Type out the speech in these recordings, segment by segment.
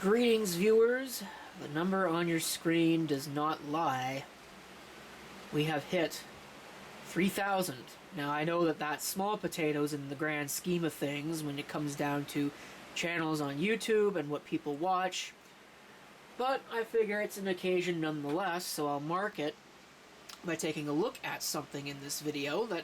Greetings, viewers. The number on your screen does not lie. We have hit 3,000. Now, I know that that's small potatoes in the grand scheme of things when it comes down to channels on YouTube and what people watch, but I figure it's an occasion nonetheless, so I'll mark it by taking a look at something in this video that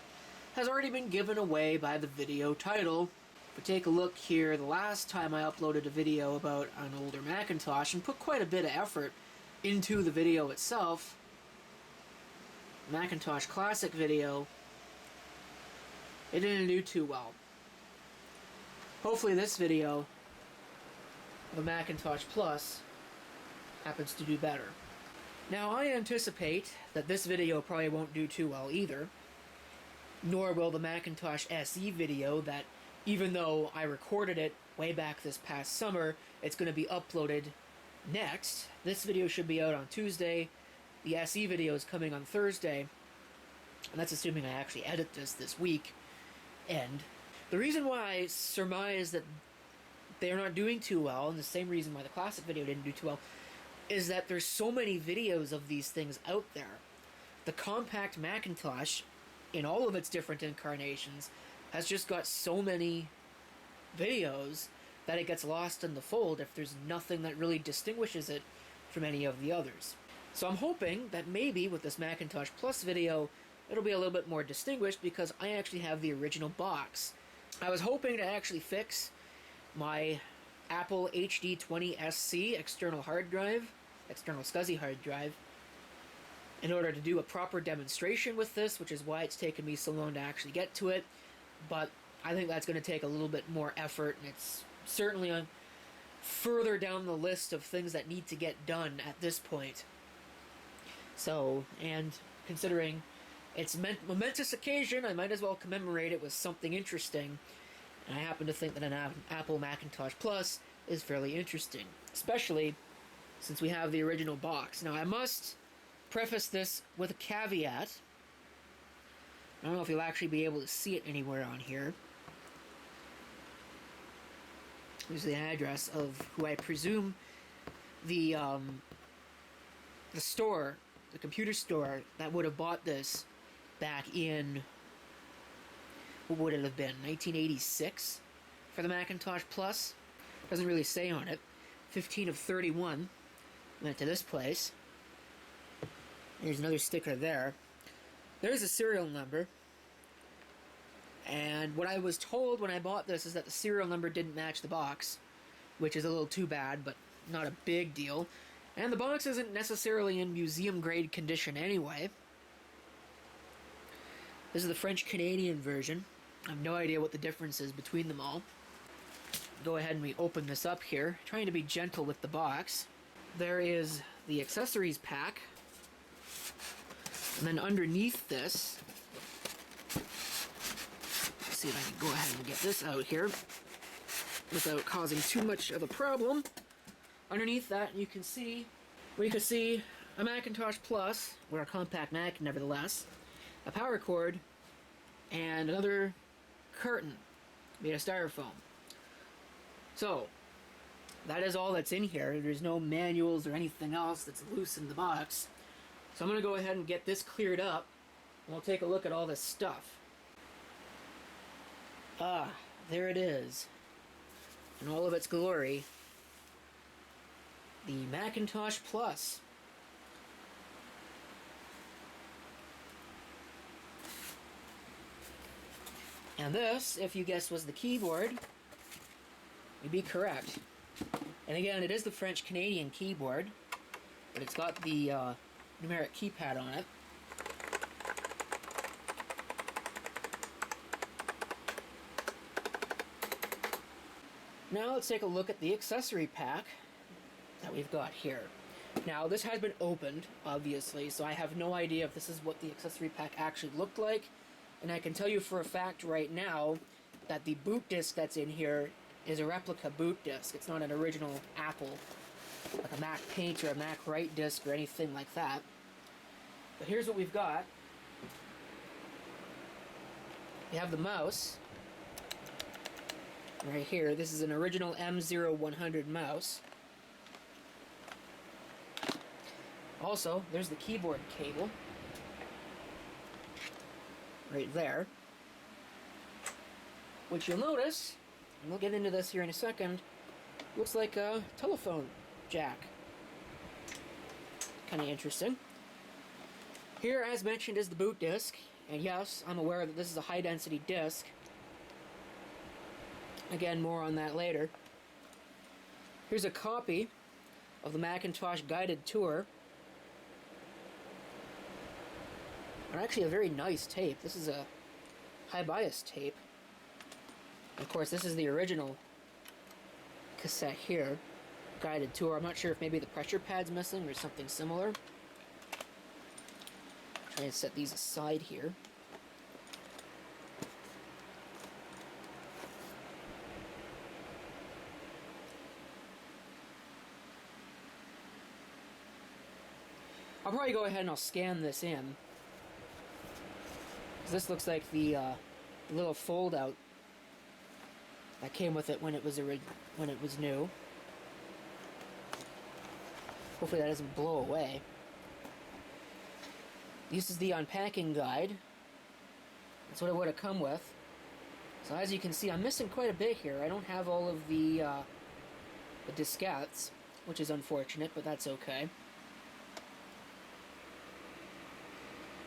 has already been given away by the video title. If we take a look here, the last time I uploaded a video about an older Macintosh and put quite a bit of effort into the video itself, Macintosh Classic video, it didn't do too well. Hopefully this video of a Macintosh Plus happens to do better. Now, I anticipate that this video probably won't do too well either, nor will the Macintosh SE video that, even though I recorded it way back this past summer, it's going to be uploaded next. This video should be out on Tuesday. The SE video is coming on Thursday, and that's assuming I actually edit this week. And the reason why I surmise that they're not doing too well, and the same reason why the classic video didn't do too well, is that there's so many videos of these things out there. The compact Macintosh, in all of its different incarnations, has just got so many videos that it gets lost in the fold if there's nothing that really distinguishes it from any of the others. So I'm hoping that maybe with this Macintosh Plus video, it'll be a little bit more distinguished because I actually have the original box. I was hoping to actually fix my Apple HD20SC external SCSI hard drive, in order to do a proper demonstration with this, which is why it's taken me so long to actually get to it. But I think that's going to take a little bit more effort, and it's certainly on further down the list of things that need to get done at this point. So, and considering it's a momentous occasion, I might as well commemorate it with something interesting. And I happen to think that an Apple Macintosh Plus is fairly interesting, especially since we have the original box. Now, I must preface this with a caveat. I don't know if you'll actually be able to see it anywhere on here. Here's the address of who I presume the store, the computer store that would have bought this back in, what would it have been, 1986 for the Macintosh Plus? Doesn't really say on it. 15 of 31 went to this place. There's another sticker there. There's a serial number. And what I was told when I bought this is that the serial number didn't match the box, which is a little too bad, but not a big deal. And the box isn't necessarily in museum-grade condition anyway. This is the French-Canadian version. I have no idea what the difference is between them all. Go ahead and we open this up here, trying to be gentle with the box. There is the accessories pack. And then underneath this, let's see if I can go ahead and get this out here without causing too much of a problem. Underneath that, we can see a Macintosh Plus, or a compact Mac nevertheless, a power cord, and another curtain made of styrofoam. So, that is all that's in here. There's no manuals or anything else that's loose in the box. So I'm going to go ahead and get this cleared up, and we'll take a look at all this stuff. Ah, there it is. In all of its glory. The Macintosh Plus. And this, if you guessed was the keyboard, you'd be correct. And again, it is the French-Canadian keyboard, but it's got the numeric keypad on it. Now let's take a look at the accessory pack that we've got here. Now, this has been opened, obviously, so I have no idea if this is what the accessory pack actually looked like. And I can tell you for a fact right now that the boot disc that's in here is a replica boot disc. It's not an original Apple, like a Mac Paint or a Mac Write disc or anything like that. But here's what we've got. We have the mouse. Right here, this is an original M0100 mouse. Also, there's the keyboard cable. Right there. Which you'll notice, and we'll get into this here in a second, looks like a telephone jack. Kind of interesting. Here, as mentioned, is the boot disc. And yes, I'm aware that this is a high-density disc. Again, more on that later. Here's a copy of the Macintosh Guided Tour. And actually a very nice tape. This is a high bias tape. Of course, this is the original cassette here. Guided Tour. I'm not sure if maybe the pressure pad's missing or something similar. Try and set these aside here. I'll probably go ahead and I'll scan this in. This looks like the little fold-out that came with it when it was new. Hopefully that doesn't blow away. This is the unpacking guide. That's what it would have come with. So as you can see, I'm missing quite a bit here. I don't have all of the diskettes, which is unfortunate, but that's okay.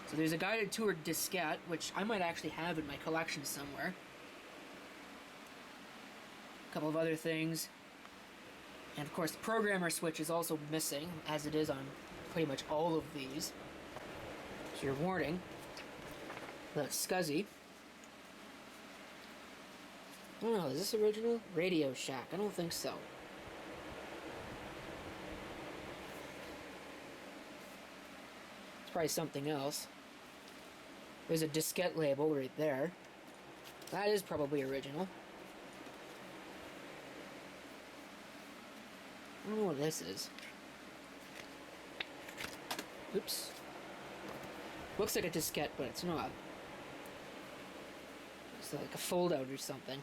So there's a guided tour diskette, which I might actually have in my collection somewhere. A couple of other things. And of course the programmer switch is also missing, as it is on pretty much all of these. So your warning. That's SCSI. I don't know, is this original? Radio Shack, I don't think so. It's probably something else. There's a diskette label right there. That is probably original. I don't know what this is. Oops. Looks like a diskette, but it's not. It's like a fold-out or something.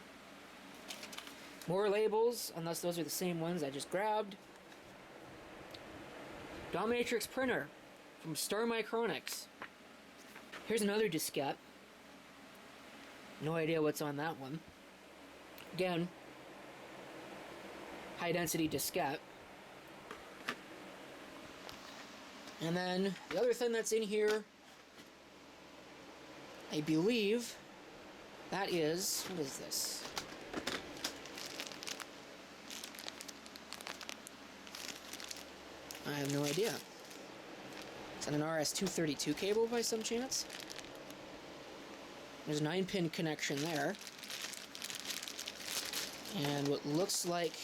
More labels, unless those are the same ones I just grabbed. Dot matrix printer from Star Micronics. Here's another diskette. No idea what's on that one. Again, high density diskette. And then the other thing that's in here, I believe that is, what is this? I have no idea. Is that an RS-232 cable by some chance? There's a 9-pin connection there. And what looks like...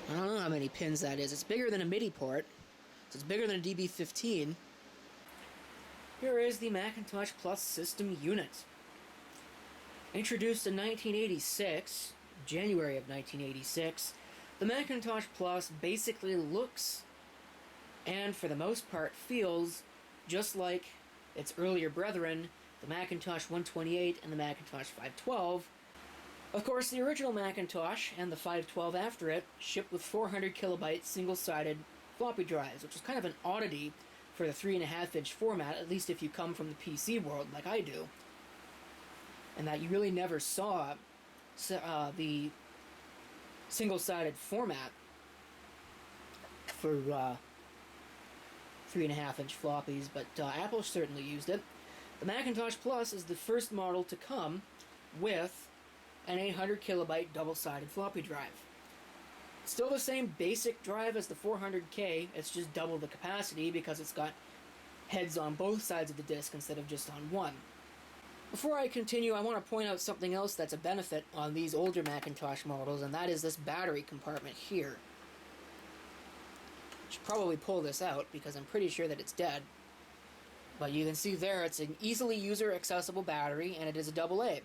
I don't know how many pins that is. It's bigger than a MIDI port. So it's bigger than a DB15. Here is the Macintosh Plus system unit. Introduced in 1986, January of 1986, the Macintosh Plus basically looks, and for the most part feels, just like its earlier brethren, the Macintosh 128 and the Macintosh 512. Of course, the original Macintosh and the 512 after it shipped with 400 kilobyte single-sided floppy drives, which is kind of an oddity for the 3.5-inch format, at least if you come from the PC world like I do. And that you really never saw the single-sided format for 3.5-inch floppies, but Apple certainly used it. The Macintosh Plus is the first model to come with an 800 kilobyte double-sided floppy drive. Still the same basic drive as the 400K, it's just double the capacity because it's got heads on both sides of the disk instead of just on one. Before I continue, I want to point out something else that's a benefit on these older Macintosh models, and that is this battery compartment here. I should probably pull this out because I'm pretty sure that it's dead. But you can see there it's an easily user-accessible battery, and it is a AA.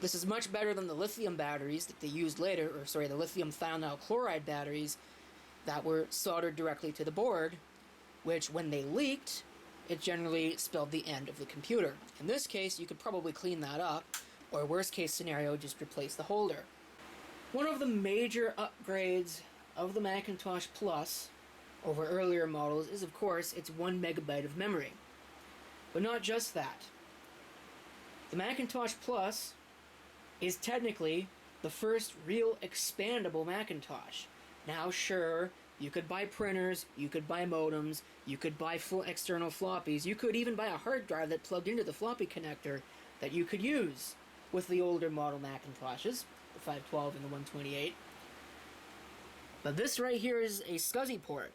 This is much better than the lithium batteries that they used later, or sorry, the lithium thionyl chloride batteries that were soldered directly to the board, which when they leaked, it generally spelled the end of the computer. In this case, you could probably clean that up, or worst case scenario, just replace the holder. One of the major upgrades of the Macintosh Plus over earlier models is, of course, its 1 megabyte of memory. But not just that. The Macintosh Plus is technically the first real expandable Macintosh. Now, sure, you could buy printers, you could buy modems, you could buy full external floppies, you could even buy a hard drive that plugged into the floppy connector that you could use with the older model Macintoshes, the 512 and the 128. But this right here is a SCSI port,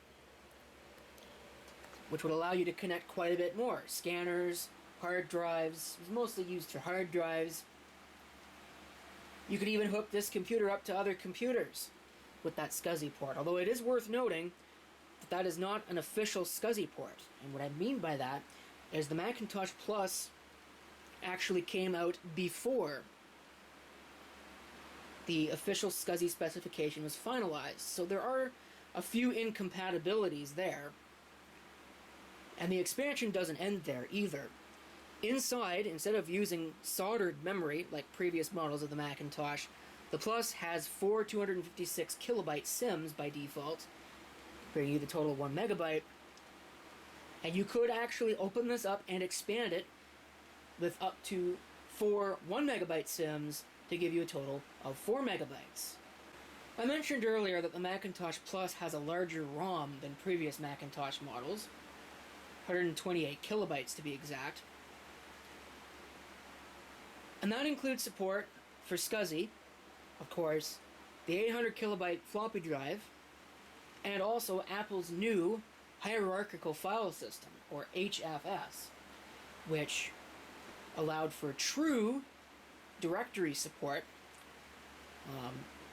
which would allow you to connect quite a bit more. Scanners, hard drives, it's mostly used for hard drives. You could even hook this computer up to other computers with that SCSI port, although it is worth noting that that is not an official SCSI port. And what I mean by that is the Macintosh Plus actually came out before the official SCSI specification was finalized. So there are a few incompatibilities there. And the expansion doesn't end there either. Inside, instead of using soldered memory like previous models of the Macintosh, the Plus has 4 256 kilobyte SIMs by default, bringing you the total of 1 megabyte. And you could actually open this up and expand it with up to 4 1 megabyte SIMs to give you a total of 4 megabytes. I mentioned earlier that the Macintosh Plus has a larger ROM than previous Macintosh models, 128 kilobytes to be exact. And that includes support for SCSI, of course, the 800 kilobyte floppy drive, and also Apple's new hierarchical file system, or HFS, which allowed for true directory support.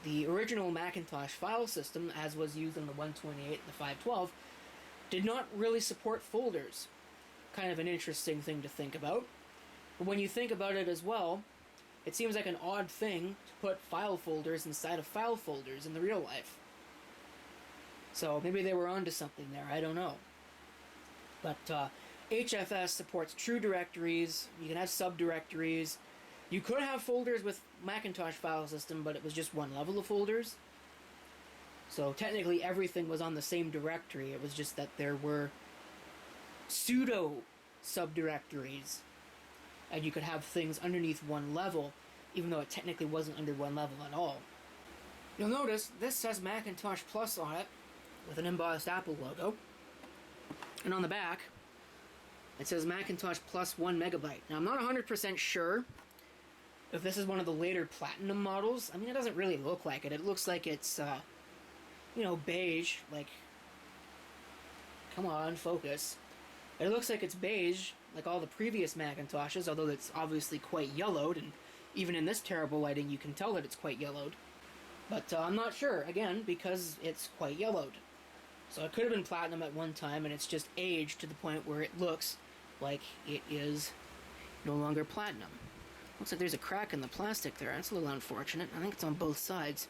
The original Macintosh file system, as was used on the 128 and the 512, did not really support folders. Kind of an interesting thing to think about. But when you think about it as well, it seems like an odd thing to put file folders inside of file folders in the real life. So maybe they were onto something there, I don't know. But HFS supports true directories, you can have subdirectories. You could have folders with Macintosh file system, but it was just one level of folders. So technically everything was on the same directory, it was just that there were pseudo subdirectories, and you could have things underneath one level, even though it technically wasn't under one level at all. You'll notice this says Macintosh Plus on it, with an embossed Apple logo. And on the back, it says Macintosh Plus 1 megabyte. Now, I'm not 100% sure if this is one of the later Platinum models. I mean, it doesn't really look like it. It looks like it's, beige. Like, come on, focus. It looks like it's beige, like all the previous Macintoshes, although it's obviously quite yellowed, and even in this terrible lighting you can tell that it's quite yellowed. But I'm not sure, again, because it's quite yellowed. So it could have been Platinum at one time, and it's just aged to the point where it looks like it is no longer Platinum. Looks like there's a crack in the plastic there. That's a little unfortunate. I think it's on both sides.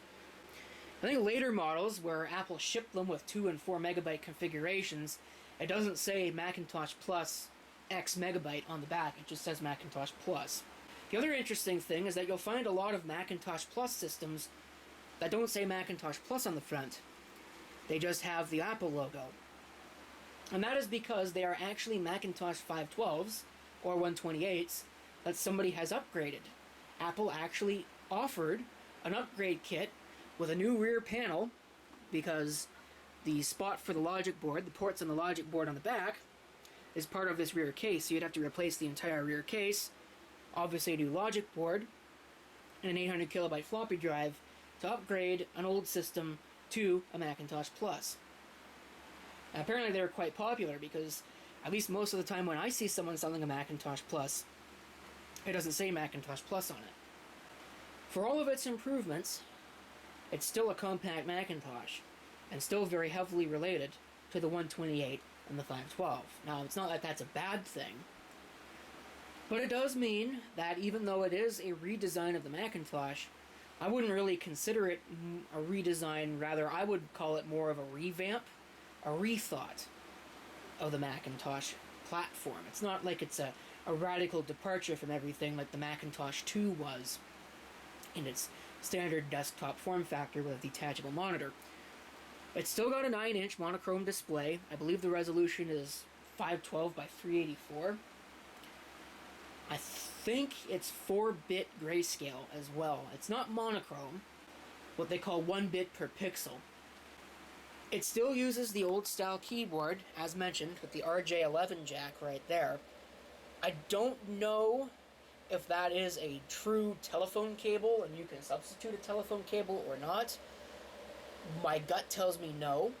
I think later models, where Apple shipped them with 2 and 4 megabyte configurations, it doesn't say Macintosh Plus X megabyte on the back, it just says Macintosh Plus. The other interesting thing is that you'll find a lot of Macintosh Plus systems that don't say Macintosh Plus on the front. They just have the Apple logo. And that is because they are actually Macintosh 512s, or 128s, that somebody has upgraded. Apple actually offered an upgrade kit with a new rear panel, because the spot for the logic board, the ports on the logic board on the back, is part of this rear case, so you'd have to replace the entire rear case, obviously a new logic board, and an 800 kilobyte floppy drive to upgrade an old system to a Macintosh Plus. And apparently they were quite popular, because at least most of the time when I see someone selling a Macintosh Plus, it doesn't say Macintosh Plus on it. For all of its improvements, it's still a compact Macintosh, and still very heavily related to the 128 and the 512. Now, it's not that that's a bad thing, but it does mean that even though it is a redesign of the Macintosh, I wouldn't really consider it a redesign. Rather, I would call it more of a revamp, a rethought of the Macintosh platform. It's not like it's a radical departure from everything like the Macintosh 2 was in its standard desktop form factor with a detachable monitor. It's still got a 9-inch monochrome display. I believe the resolution is 512 by 384. I think it's 4-bit grayscale as well. It's not monochrome, what they call 1 bit per pixel. It still uses the old style keyboard, as mentioned, with the RJ11 jack right there. I don't know if that is a true telephone cable and you can substitute a telephone cable or not. My gut tells me no,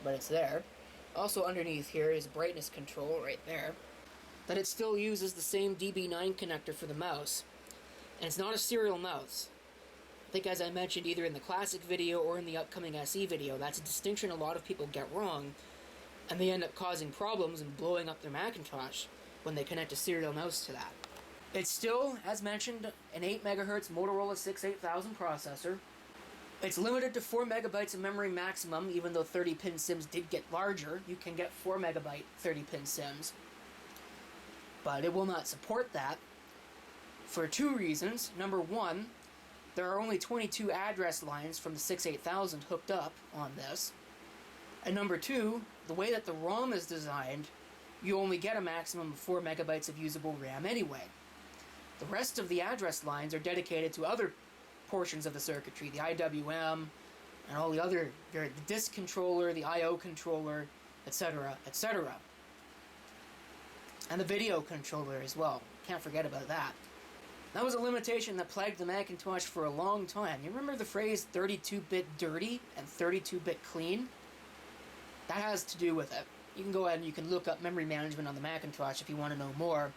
but it's there. Also underneath here is brightness control right there. That it still uses the same DB9 connector for the mouse. And it's not a serial mouse. I think, as I mentioned either in the classic video or in the upcoming SE video, that's a distinction a lot of people get wrong, and they end up causing problems and blowing up their Macintosh when they connect a serial mouse to that. It's still, as mentioned, an 8 MHz Motorola 68000 processor. It's limited to 4 megabytes of memory maximum, even though 30-pin SIMs did get larger. You can get 4 megabyte 30-pin SIMs. But it will not support that for 2 reasons. Number one, there are only 22 address lines from the 68000 hooked up on this. And number two, the way that the ROM is designed, you only get a maximum of 4 megabytes of usable RAM anyway. The rest of the address lines are dedicated to other portions of the circuitry, the IWM, and all the other, the disk controller, the I/O controller, etc., etc. And the video controller as well. Can't forget about that. That was a limitation that plagued the Macintosh for a long time. You remember the phrase 32-bit dirty and 32-bit clean? That has to do with it. You can go ahead and you can look up memory management on the Macintosh if you want to know more.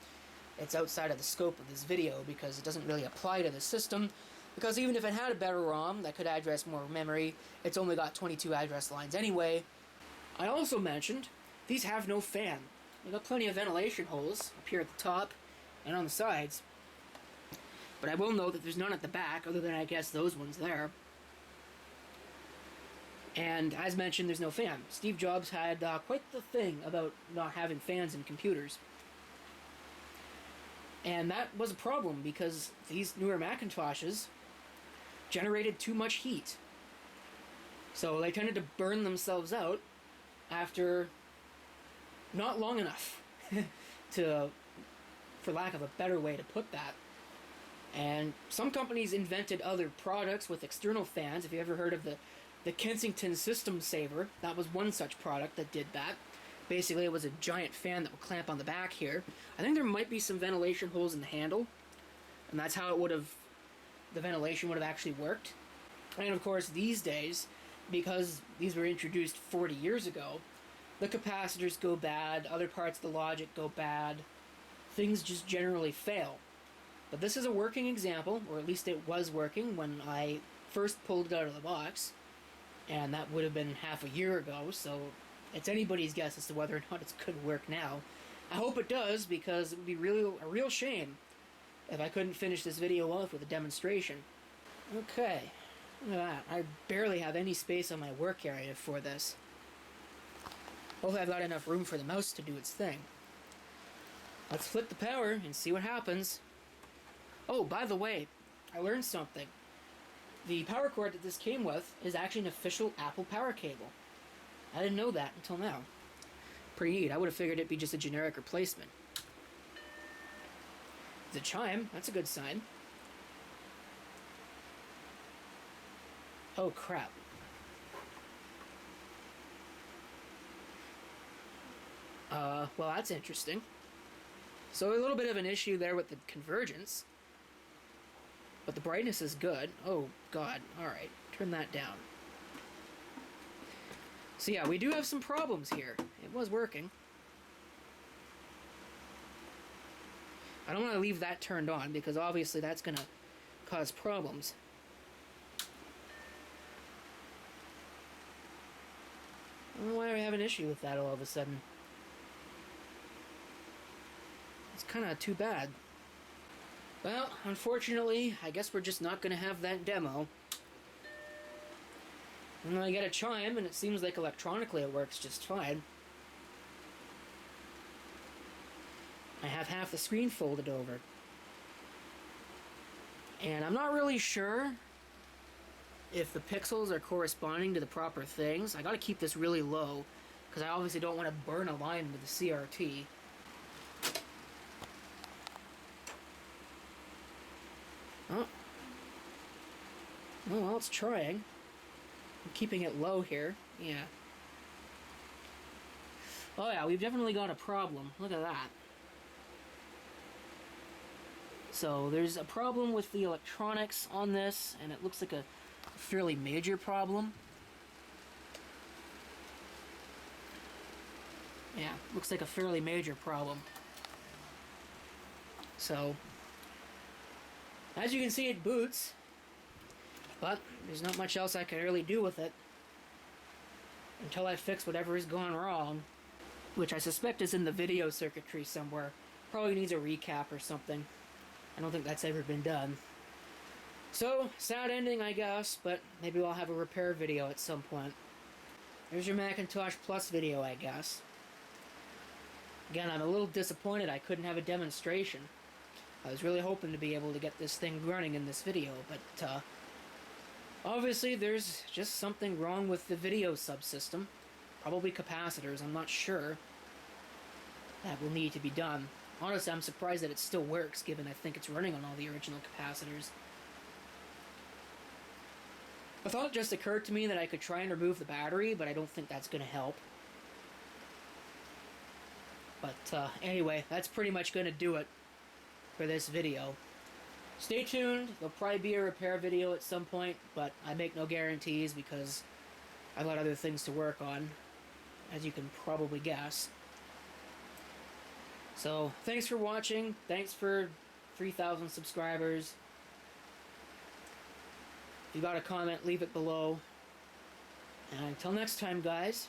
It's outside of the scope of this video because it doesn't really apply to the system. Because even if it had a better ROM that could address more memory, it's only got 22 address lines anyway. I also mentioned these have no fan. They've got plenty of ventilation holes up here at the top and on the sides. But I will note that there's none at the back, other than, I guess, those ones there. And, as mentioned, there's no fan. Steve Jobs had quite the thing about not having fans in computers. And that was a problem, because these newer Macintoshes generated too much heat. So they tended to burn themselves out after not long enough, for lack of a better way to put that. And some companies invented other products with external fans. If you ever heard of the Kensington System Saver, that was one such product that did that. Basically, it was a giant fan that would clamp on the back here. I think there might be some ventilation holes in the handle, and that's how the ventilation would have actually worked. And of course, these days, because these were introduced 40 years ago, the capacitors go bad, other parts of the logic go bad, things just generally fail. But this is a working example, or at least it was working when I first pulled it out of the box, and that would have been half a year ago, so it's anybody's guess as to whether or not it's going to work now. I hope it does, because it would be a real shame if I couldn't finish this video off with a demonstration. Okay, look at that. I barely have any space on my work area for this. Hopefully I've got enough room for the mouse to do its thing. Let's flip the power and see what happens. Oh, by the way, I learned something. The power cord that this came with is actually an official Apple power cable. I didn't know that until now. Pretty neat. I would have figured it'd be just a generic replacement. It's a chime. That's a good sign. Oh, crap. Well, that's interesting. So a little bit of an issue there with the convergence. But the brightness is good. Oh, God. Alright. Turn that down. So yeah, we do have some problems here. It was working. I don't want to leave that turned on, because obviously that's going to cause problems. I don't know why I have an issue with that all of a sudden. It's kind of too bad. Well, unfortunately, I guess we're just not going to have that demo. And I get a chime, and it seems like electronically it works just fine. I have half the screen folded over. And I'm not really sure if the pixels are corresponding to the proper things. I gotta keep this really low, because I obviously don't want to burn a line with the CRT. Oh. Oh, well, it's trying. I'm keeping it low here. Yeah. Oh yeah, we've definitely got a problem. Look at that. So there's a problem with the electronics on this, and it looks like a fairly major problem. Yeah, looks like a fairly major problem. So, as you can see, it boots, but there's not much else I can really do with it until I fix whatever has gone wrong, which I suspect is in the video circuitry somewhere. Probably needs a recap or something. I don't think that's ever been done. So, sad ending, I guess, but maybe I'll have a repair video at some point. There's your Macintosh Plus video, I guess. Again, I'm a little disappointed I couldn't have a demonstration. I was really hoping to be able to get this thing running in this video, but obviously there's just something wrong with the video subsystem. Probably capacitors, I'm not sure. That will need to be done. Honestly, I'm surprised that it still works, given I think it's running on all the original capacitors. I thought it just occurred to me that I could try and remove the battery, but I don't think that's going to help. But anyway, that's pretty much going to do it for this video. Stay tuned, there'll probably be a repair video at some point, but I make no guarantees because I've got other things to work on, as you can probably guess. So, thanks for watching. Thanks for 3,000 subscribers. If you got a comment, leave it below. And until next time, guys,